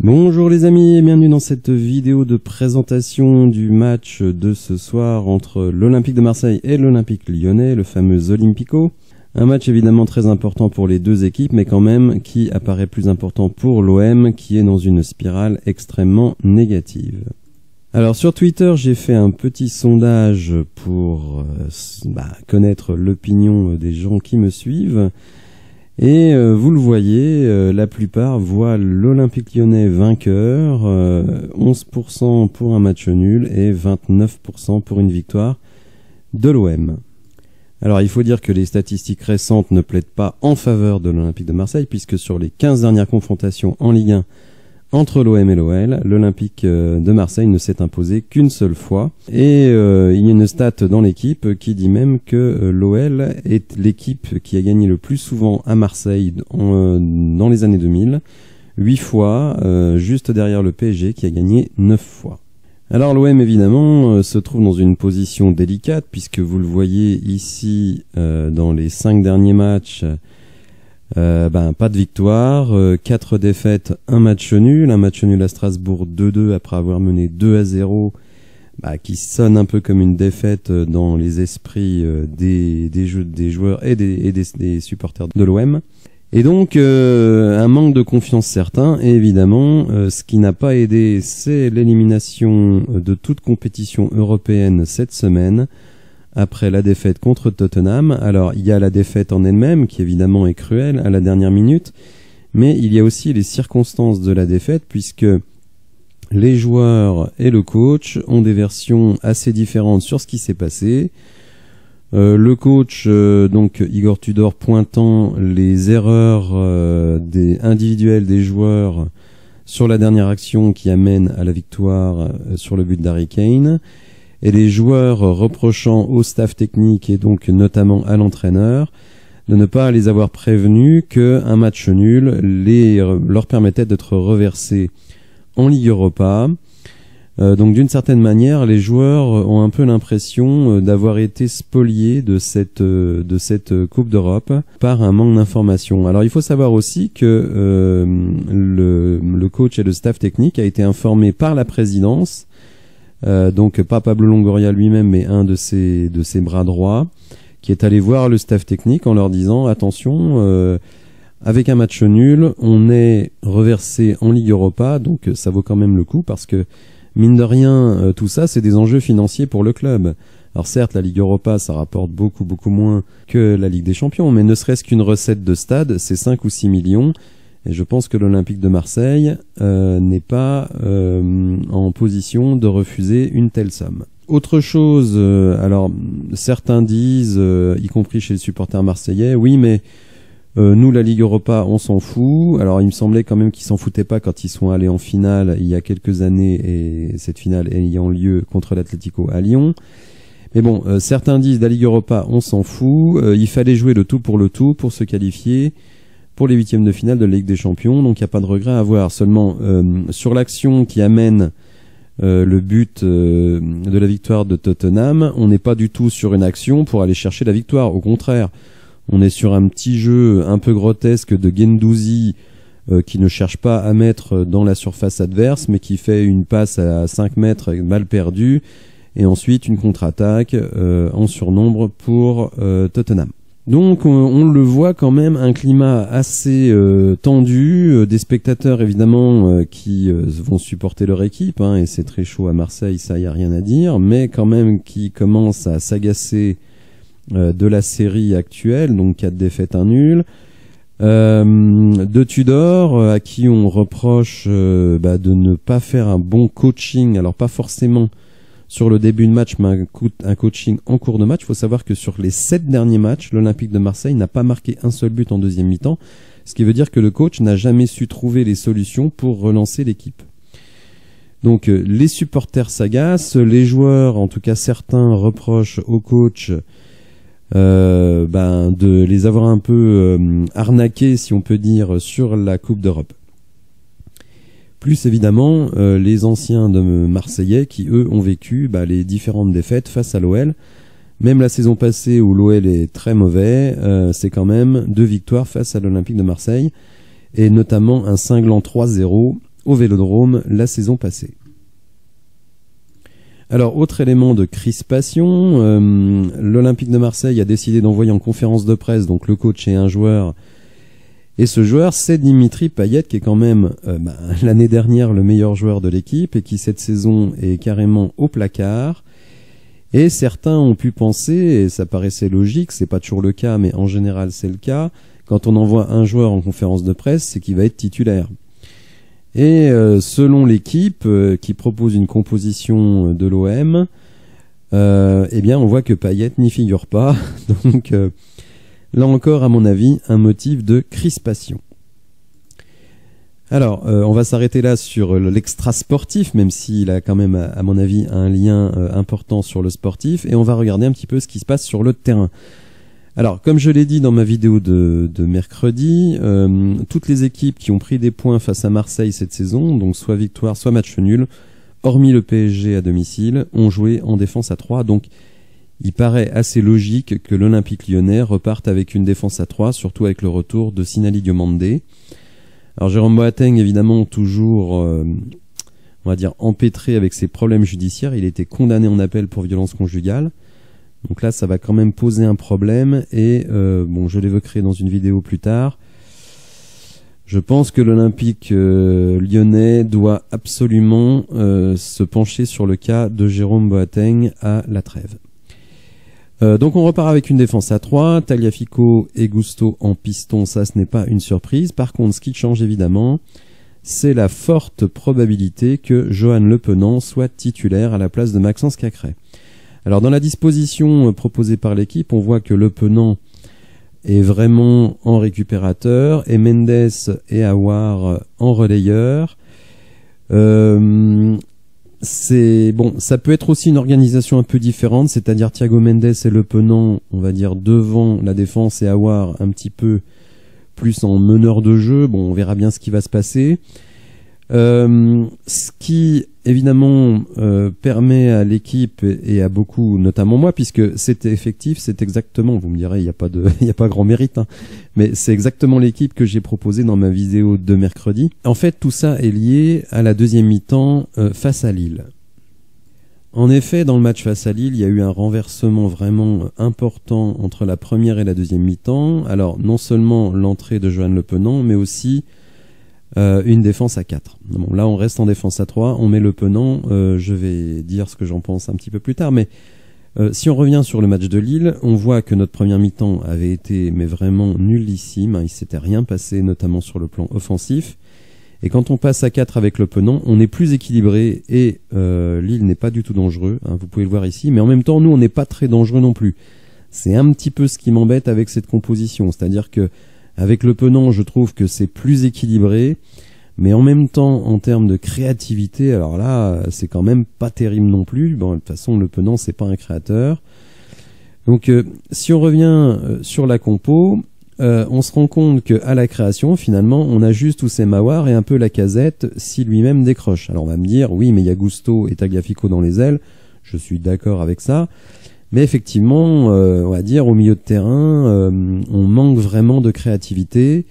Bonjour les amis et bienvenue dans cette vidéo de présentation du match de ce soir entre l'Olympique de Marseille et l'Olympique Lyonnais, le fameux Olympico. Un match évidemment très important pour les deux équipes, mais quand même qui apparaît plus important pour l'OM qui est dans une spirale extrêmement négative. Alors sur Twitter, j'ai fait un petit sondage pour connaître l'opinion des gens qui me suivent. Et vous le voyez, la plupart voient l'Olympique Lyonnais vainqueur, 11% pour un match nul et 29% pour une victoire de l'OM. Alors il faut dire que les statistiques récentes ne plaident pas en faveur de l'Olympique de Marseille, puisque sur les 15 dernières confrontations en Ligue 1 entre l'OM et l'OL, l'Olympique de Marseille ne s'est imposé qu'une seule fois. Et il y a une stat dans l'équipe qui dit même que l'OL est l'équipe qui a gagné le plus souvent à Marseille dans les années 2000, 8 fois, juste derrière le PSG qui a gagné 9 fois. Alors l'OM évidemment se trouve dans une position délicate, puisque vous le voyez ici dans les 5 derniers matchs. Pas de victoire, 4 défaites, un match nul à Strasbourg 2-2 après avoir mené 2-0, qui sonne un peu comme une défaite dans les esprits des joueurs et des supporters de l'OM. Et donc un manque de confiance certain, et évidemment ce qui n'a pas aidé, c'est l'élimination de toute compétition européenne cette semaine, après la défaite contre Tottenham. Alors il y a la défaite en elle-même qui évidemment est cruelle à la dernière minute, mais il y a aussi les circonstances de la défaite, puisque les joueurs et le coach ont des versions assez différentes sur ce qui s'est passé. Le coach, donc Igor Tudor, pointant les erreurs individuelles des joueurs sur la dernière action qui amène à la victoire sur le but d'Harry Kane, et les joueurs reprochant au staff technique et donc notamment à l'entraîneur de ne pas les avoir prévenus qu'un match nul leur permettait d'être reversés en Ligue Europa. Donc d'une certaine manière, les joueurs ont un peu l'impression d'avoir été spoliés de cette Coupe d'Europe par un manque d'information. Alors il faut savoir aussi que le coach et le staff technique a été informé par la présidence, donc pas Pablo Longoria lui-même, mais un de ses bras droits, qui est allé voir le staff technique en leur disant attention, avec un match nul, on est reversé en Ligue Europa, donc ça vaut quand même le coup, parce que mine de rien, tout ça c'est des enjeux financiers pour le club. Alors certes, la Ligue Europa ça rapporte beaucoup moins que la Ligue des Champions, mais ne serait-ce qu'une recette de stade, c'est 5 ou 6 millions. Et je pense que l'Olympique de Marseille n'est pas en position de refuser une telle somme. Autre chose, alors certains disent, y compris chez les supporters marseillais, oui mais nous la Ligue Europa on s'en fout. Alors il me semblait quand même qu'ils s'en foutaient pas quand ils sont allés en finale il y a quelques années, et cette finale ayant lieu contre l'Atlético à Lyon. Mais bon, certains disent la Ligue Europa on s'en fout, il fallait jouer le tout pour se qualifier pour les huitièmes de finale de la Ligue des Champions, donc il n'y a pas de regret à avoir. Seulement, sur l'action qui amène le but de la victoire de Tottenham, on n'est pas du tout sur une action pour aller chercher la victoire. Au contraire, on est sur un petit jeu un peu grotesque de Guendouzi qui ne cherche pas à mettre dans la surface adverse, mais qui fait une passe à 5 mètres mal perdue, et ensuite une contre-attaque en surnombre pour Tottenham. Donc on le voit quand même, un climat assez tendu, des spectateurs évidemment qui vont supporter leur équipe, et c'est très chaud à Marseille, ça y a rien à dire, mais quand même qui commencent à s'agacer de la série actuelle, donc 4 défaites, 1 nul. De Tudor, à qui on reproche de ne pas faire un bon coaching, alors pas forcément sur le début de match, mais un coaching en cours de match. Il faut savoir que sur les 7 derniers matchs, l'Olympique de Marseille n'a pas marqué un seul but en deuxième mi-temps, ce qui veut dire que le coach n'a jamais su trouver les solutions pour relancer l'équipe. Donc les supporters s'agacent, les joueurs, en tout cas certains, reprochent au coach de les avoir un peu arnaqués, si on peut dire, sur la Coupe d'Europe. Plus évidemment les anciens de Marseillais qui eux ont vécu les différentes défaites face à l'OL. Même la saison passée où l'OL est très mauvais, c'est quand même 2 victoires face à l'Olympique de Marseille, et notamment un cinglant 3-0 au Vélodrome la saison passée. Alors, autre élément de crispation, l'Olympique de Marseille a décidé d'envoyer en conférence de presse donc le coach et un joueur. Et ce joueur, c'est Dimitri Payet, qui est quand même l'année dernière le meilleur joueur de l'équipe et qui cette saison est carrément au placard. Et certains ont pu penser, et ça paraissait logique, c'est pas toujours le cas, mais en général c'est le cas, quand on envoie un joueur en conférence de presse, c'est qu'il va être titulaire. Et selon l'équipe qui propose une composition de l'OM, eh bien on voit que Payet n'y figure pas. Donc là encore, à mon avis, un motif de crispation. Alors, on va s'arrêter là sur l'extra sportif, même s'il a quand même, à mon avis, un lien important sur le sportif, et on va regarder un petit peu ce qui se passe sur le terrain. Alors, comme je l'ai dit dans ma vidéo de mercredi, toutes les équipes qui ont pris des points face à Marseille cette saison, donc soit victoire, soit match nul, hormis le PSG à domicile, ont joué en défense à 3. Donc, il paraît assez logique que l'Olympique lyonnais reparte avec une défense à 3, surtout avec le retour de Sinali Diomandé. Alors, Jérôme Boateng, évidemment, toujours, on va dire, empêtré avec ses problèmes judiciaires. Il a été condamné en appel pour violence conjugale. Donc là, ça va quand même poser un problème et bon, je l'évoquerai dans une vidéo plus tard. Je pense que l'Olympique lyonnais doit absolument se pencher sur le cas de Jérôme Boateng à la trêve. Donc on repart avec une défense à 3, Tagliafico et Gusto en piston, ça ce n'est pas une surprise. Par contre, ce qui change évidemment, c'est la forte probabilité que Johan Le Penant soit titulaire à la place de Maxence Cacré. Alors dans la disposition proposée par l'équipe, on voit que Le Penant est vraiment en récupérateur et Mendes et Aouar en relayeur. C'est bon, ça peut être aussi une organisation un peu différente, c'est-à-dire Thiago Mendes et Le Penant, on va dire devant la défense et Aouar un petit peu plus en meneur de jeu. Bon, on verra bien ce qui va se passer. Ce qui évidemment permet à l'équipe et à beaucoup, notamment moi, puisque c'est effectif, c'est exactement, vous me direz, il n'y a pas grand mérite, hein, mais c'est exactement l'équipe que j'ai proposée dans ma vidéo de mercredi. En fait, tout ça est lié à la deuxième mi-temps face à Lille. En effet, dans le match face à Lille, il y a eu un renversement vraiment important entre la première et la deuxième mi-temps. Alors, non seulement l'entrée de Johan Le Penant, mais aussi une défense à 4. Bon, là, on reste en défense à 3, on met Le Penant. Je vais dire ce que j'en pense un petit peu plus tard, mais si on revient sur le match de Lille, on voit que notre première mi-temps avait été mais vraiment nullissime. Il s'était rien passé, notamment sur le plan offensif. Et quand on passe à 4 avec Le Penant, on est plus équilibré et Lille n'est pas du tout dangereux. Hein, vous pouvez le voir ici, mais en même temps, nous, on n'est pas très dangereux non plus. C'est un petit peu ce qui m'embête avec cette composition, c'est-à-dire que avec Le Penant, je trouve que c'est plus équilibré, mais en même temps, en termes de créativité, alors là, c'est quand même pas terrible non plus. Bon, de toute façon, Le Penant, c'est pas un créateur. Donc, si on revient sur la compo, on se rend compte qu'à la création, finalement, on a juste Houssem Aouar et un peu Lacazette si lui-même décroche. Alors, on va me dire, oui, mais il y a Gusto et Tagliafico dans les ailes. Je suis d'accord avec ça. Mais effectivement, on va dire au milieu de terrain, on manque vraiment de créativité.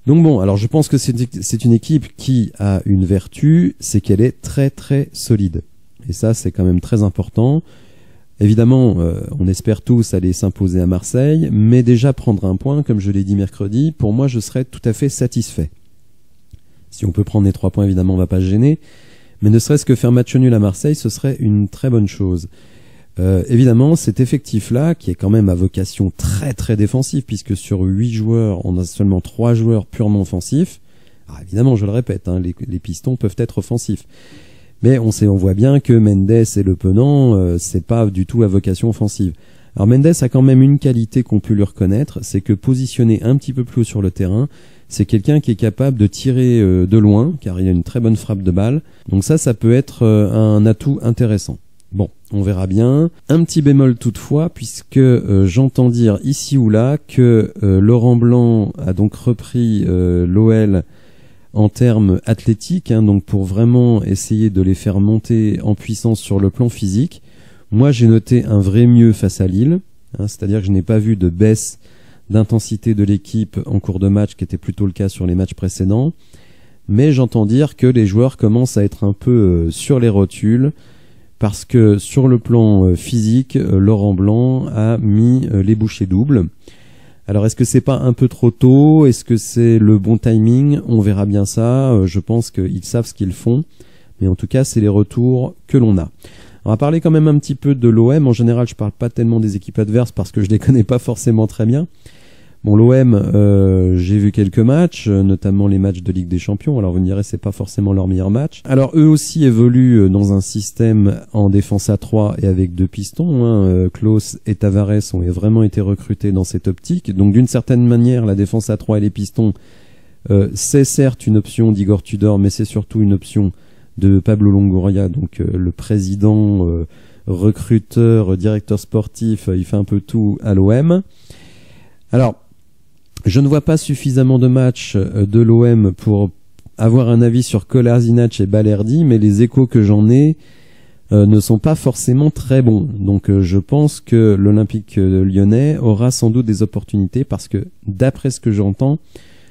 Donc bon, alors je pense que c'est une équipe qui a une vertu, c'est qu'elle est très très solide. Et ça, c'est quand même très important. Évidemment, on espère tous aller s'imposer à Marseille, mais déjà prendre un point, comme je l'ai dit mercredi, pour moi je serais tout à fait satisfait. Si on peut prendre les 3 points, évidemment, on ne va pas se gêner. Mais ne serait-ce que faire match nul à Marseille, ce serait une très bonne chose. Évidemment, cet effectif-là, qui est quand même à vocation très très défensive, puisque sur 8 joueurs, on a seulement 3 joueurs purement offensifs. Alors évidemment, je le répète, hein, les pistons peuvent être offensifs. Mais on voit bien que Mendes et Le Penant, c'est pas du tout à vocation offensive. Alors Mendes a quand même une qualité qu'on peut lui reconnaître, c'est que positionné un petit peu plus haut sur le terrain, c'est quelqu'un qui est capable de tirer de loin, car il a une très bonne frappe de balle. Donc ça peut être un atout intéressant. Bon, on verra bien. Un petit bémol toutefois, puisque j'entends dire ici ou là que Laurent Blanc a donc repris l'OL en termes athlétiques, hein, donc pour vraiment essayer de les faire monter en puissance sur le plan physique. Moi, j'ai noté un vrai mieux face à Lille, hein, c'est-à-dire que je n'ai pas vu de baisse d'intensité de l'équipe en cours de match, qui était plutôt le cas sur les matchs précédents. mais j'entends dire que les joueurs commencent à être un peu sur les rotules, parce que sur le plan physique, Laurent Blanc a mis les bouchées doubles. Alors est-ce que c'est pas un peu trop tôt? Est-ce que c'est le bon timing? On verra bien ça. Je pense qu'ils savent ce qu'ils font. Mais en tout cas, c'est les retours que l'on a. On va parler quand même un petit peu de l'OM. En général, je parle pas tellement des équipes adverses parce que je les connais pas forcément très bien. Bon, l'OM, j'ai vu quelques matchs, notamment les matchs de Ligue des Champions. Alors vous me direz, c'est pas forcément leur meilleur match. Alors eux aussi évoluent dans un système en défense à 3 et avec 2 pistons. Klose et Tavares ont vraiment été recrutés dans cette optique. Donc d'une certaine manière, la défense à 3 et les pistons, c'est certes une option d'Igor Tudor, mais c'est surtout une option de Pablo Longoria, donc le président, recruteur, directeur sportif, il fait un peu tout à l'OM. Alors, je ne vois pas suffisamment de matchs de l'OM pour avoir un avis sur Kolasinac et Balerdi, mais les échos que j'en ai ne sont pas forcément très bons. Donc je pense que l'Olympique lyonnais aura sans doute des opportunités parce que, d'après ce que j'entends,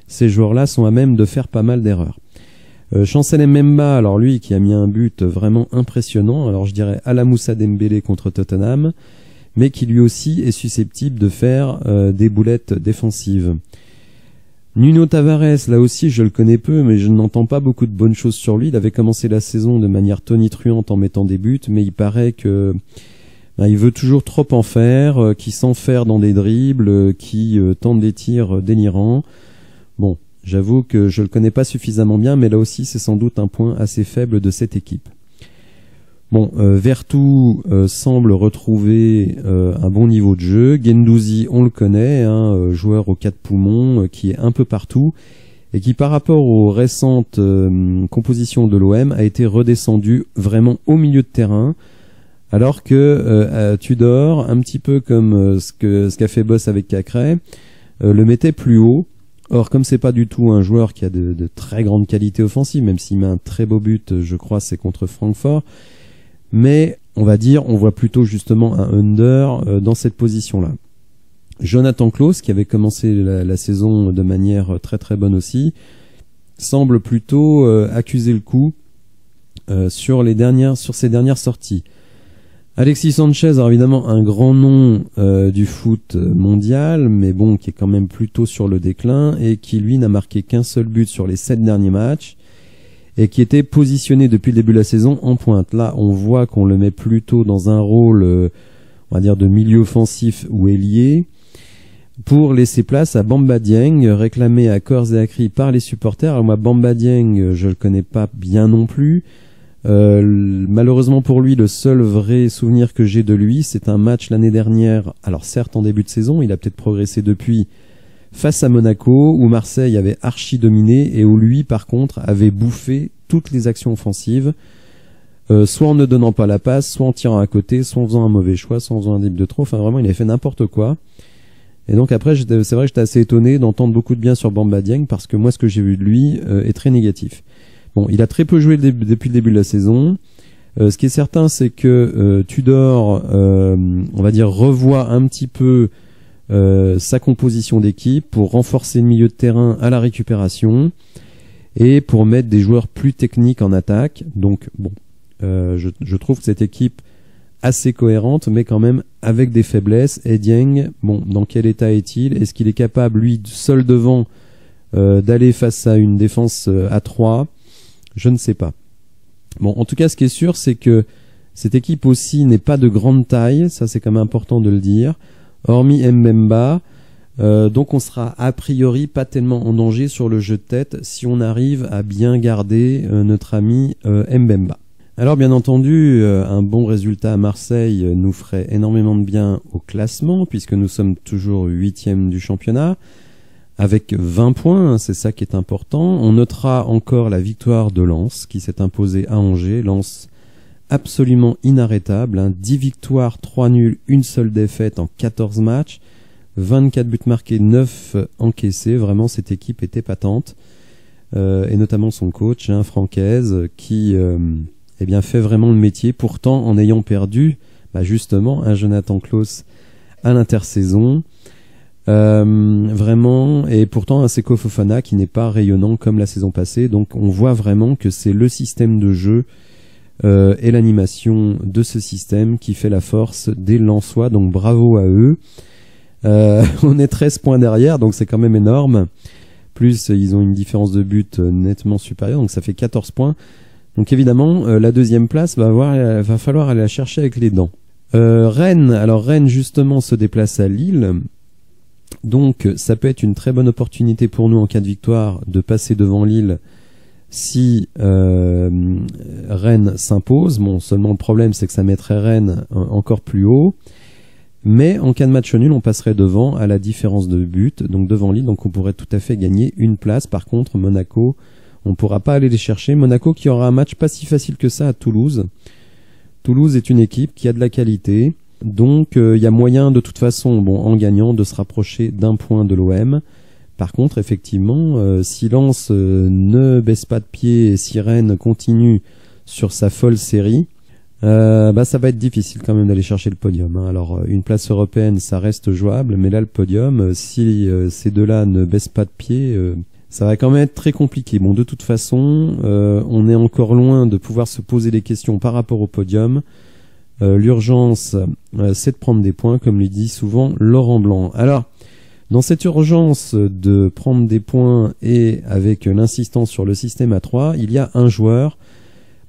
ces joueurs-là sont à même de faire pas mal d'erreurs. Chancel Mbemba, alors lui qui a mis un but vraiment impressionnant, alors je dirais à la Moussa Dembélé contre Tottenham, mais qui lui aussi est susceptible de faire des boulettes défensives. Nuno Tavares, là aussi je le connais peu, mais je n'entends pas beaucoup de bonnes choses sur lui. Il avait commencé la saison de manière tonitruante en mettant des buts, mais il paraît que il veut toujours trop en faire, qu'il s'enferme dans des dribbles, qui tente des tirs délirants. Bon, j'avoue que je le connais pas suffisamment bien, mais là aussi c'est sans doute un point assez faible de cette équipe. Bon, Vertou semble retrouver un bon niveau de jeu. Guendouzi, on le connaît, joueur aux 4 poumons, qui est un peu partout, et qui par rapport aux récentes compositions de l'OM a été redescendu vraiment au milieu de terrain, alors que Tudor, un petit peu comme ce qu'a fait Boss avec Cacré, le mettait plus haut. Or, comme c'est pas du tout un joueur qui a de très grandes qualités offensives, même s'il met un très beau but, je crois, c'est contre Francfort, mais on va dire, on voit plutôt justement un under dans cette position-là. Jonathan Klose, qui avait commencé la saison de manière très très bonne aussi, semble plutôt accuser le coup sur ses dernières sorties. Alexis Sanchez, alors évidemment un grand nom du foot mondial, mais bon, qui est quand même plutôt sur le déclin et qui lui n'a marqué qu'un seul but sur les 7 derniers matchs et qui était positionné depuis le début de la saison en pointe. Là, on voit qu'on le met plutôt dans un rôle, on va dire, de milieu offensif ou ailier, pour laisser place à Bamba Dieng, réclamé à corps et à cri par les supporters. Alors moi, Bamba Dieng, je le connais pas bien non plus. Malheureusement pour lui, le seul vrai souvenir que j'ai de lui, c'est un match l'année dernière, alors certes en début de saison, il a peut-être progressé depuis, face à Monaco, où Marseille avait archi dominé et où lui, par contre, avait bouffé toutes les actions offensives, soit en ne donnant pas la passe, soit en tirant à côté, soit en faisant un mauvais choix, soit en faisant un dribble de trop. Enfin, vraiment, il avait fait n'importe quoi. Et donc après, c'est vrai que j'étais assez étonné d'entendre beaucoup de bien sur Bamba Dieng, parce que moi, ce que j'ai vu de lui est très négatif. Bon, il a très peu joué depuis le début de la saison. Ce qui est certain, c'est que Tudor, on va dire, revoit un petit peu sa composition d'équipe pour renforcer le milieu de terrain à la récupération et pour mettre des joueurs plus techniques en attaque. Donc bon, je trouve que cette équipe assez cohérente, mais quand même avec des faiblesses. Et Dieng, bon, dans quel état est-il? Est-ce qu'il est capable, lui, seul devant, d'aller face à une défense à 3? Je ne sais pas. Bon, en tout cas, ce qui est sûr, c'est que cette équipe aussi n'est pas de grande taille, ça c'est quand même important de le dire, hormis Mbemba, donc on sera a priori pas tellement en danger sur le jeu de tête si on arrive à bien garder notre ami Mbemba. Alors bien entendu, un bon résultat à Marseille nous ferait énormément de bien au classement, puisque nous sommes toujours 8e du championnat, avec 20 points, c'est ça qui est important. On notera encore la victoire de Lens, qui s'est imposée à Angers. Lens absolument inarrêtable, 10 victoires, 3 nuls, une seule défaite en 14 matchs, 24 buts marqués, 9 encaissés. Vraiment, cette équipe était patente, et notamment son coach, Francaise, qui fait vraiment le métier, pourtant en ayant perdu justement un Jonathan Klose à l'intersaison. Vraiment, et pourtant un Seko Fofana qui n'est pas rayonnant comme la saison passée, donc on voit vraiment que c'est le système de jeu et l'animation de ce système qui fait la force des Lensois, donc bravo à eux. On est 13 points derrière, donc c'est quand même énorme, plus ils ont une différence de but nettement supérieure, donc ça fait 14 points, donc évidemment la deuxième place va falloir aller la chercher avec les dents. Rennes, alors Rennes justement se déplace à Lille. Donc ça peut être une très bonne opportunité pour nous en cas de victoire de passer devant Lille si Rennes s'impose. Bon, seulement le problème c'est que ça mettrait Rennes encore plus haut. Mais en cas de match nul, on passerait devant à la différence de but, donc devant Lille, donc on pourrait tout à fait gagner une place. Par contre, Monaco, on ne pourra pas aller les chercher. Monaco qui aura un match pas si facile que ça à Toulouse. Toulouse est une équipe qui a de la qualité. Donc il y a moyen de toute façon, bon, en gagnant, de se rapprocher d'un point de l'OM. Par contre, effectivement, si Lens ne baisse pas de pied et si Rennes continue sur sa folle série, ça va être difficile quand même d'aller chercher le podium. Hein. Alors une place européenne, ça reste jouable, mais là le podium, si ces deux-là ne baissent pas de pied, ça va quand même être très compliqué. Bon, de toute façon, on est encore loin de pouvoir se poser des questions par rapport au podium. L'urgence, c'est de prendre des points, comme le dit souvent Laurent Blanc. Alors, dans cette urgence de prendre des points et avec l'insistance sur le système à 3, il y a un joueur,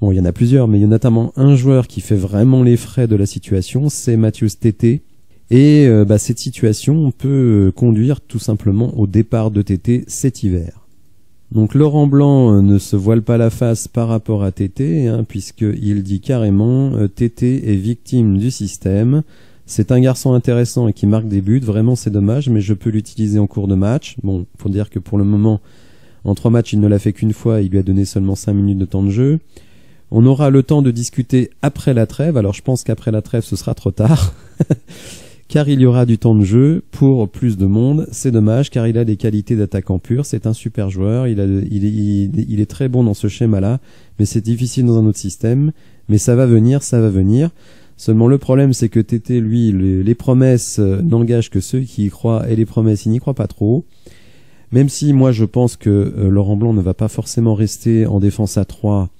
bon il y en a plusieurs, mais il y a notamment un joueur qui fait vraiment les frais de la situation, c'est Mathias Tété. Et cette situation peut conduire tout simplement au départ de Tété cet hiver. Donc Laurent Blanc ne se voile pas la face par rapport à Tété, hein, puisqu'il dit carrément Tété est victime du système. C'est un garçon intéressant et qui marque des buts, vraiment c'est dommage, mais je peux l'utiliser en cours de match. Bon, faut dire que pour le moment, en 3 matchs, il ne l'a fait qu'une fois, il lui a donné seulement 5 minutes de temps de jeu. On aura le temps de discuter après la trêve, alors je pense qu'après la trêve ce sera trop tard. Car il y aura du temps de jeu pour plus de monde. C'est dommage car il a des qualités d'attaquant pur. C'est un super joueur. Il est très bon dans ce schéma-là, mais c'est difficile dans un autre système. Mais ça va venir, ça va venir. Seulement le problème c'est que Tété, lui, les promesses n'engagent que ceux qui y croient et les promesses, il n'y croit pas trop. Même si moi je pense que Laurent Blanc ne va pas forcément rester en défense à 3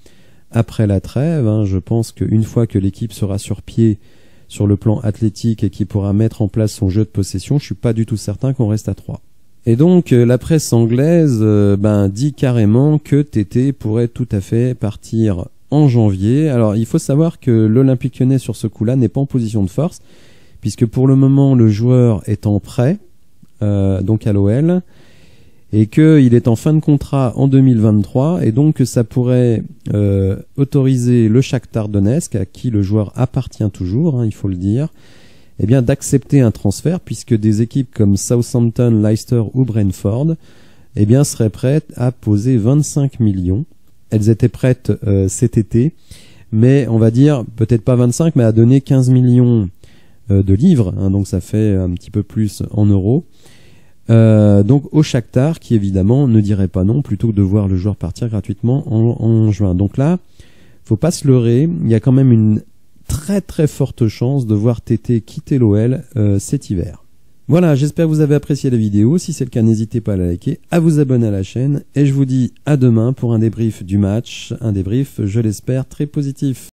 après la trêve. Hein. Je pense qu'une fois que l'équipe sera sur pied, sur le plan athlétique et qui pourra mettre en place son jeu de possession, je suis pas du tout certain qu'on reste à 3. Et donc la presse anglaise dit carrément que Tété pourrait tout à fait partir en janvier. Alors il faut savoir que l'Olympique Lyonnais sur ce coup-là n'est pas en position de force, puisque pour le moment le joueur est en prêt, donc à l'OL, et qu'il est en fin de contrat en 2023, et donc ça pourrait autoriser le Shakhtar Donetsk, à qui le joueur appartient toujours, hein, il faut le dire, eh bien d'accepter un transfert, puisque des équipes comme Southampton, Leicester ou Brentford eh bien, seraient prêtes à poser 25 millions. Elles étaient prêtes cet été, mais on va dire peut-être pas 25, mais à donner 15 millions de livres, hein, donc ça fait un petit peu plus en euros. Donc au Shakhtar qui évidemment ne dirait pas non plutôt que de voir le joueur partir gratuitement en juin. Donc là, faut pas se leurrer, il y a quand même une très très forte chance de voir Tété quitter l'OL cet hiver. Voilà, j'espère que vous avez apprécié la vidéo. Si c'est le cas, n'hésitez pas à la liker, à vous abonner à la chaîne et je vous dis à demain pour un débrief du match, un débrief, je l'espère, très positif.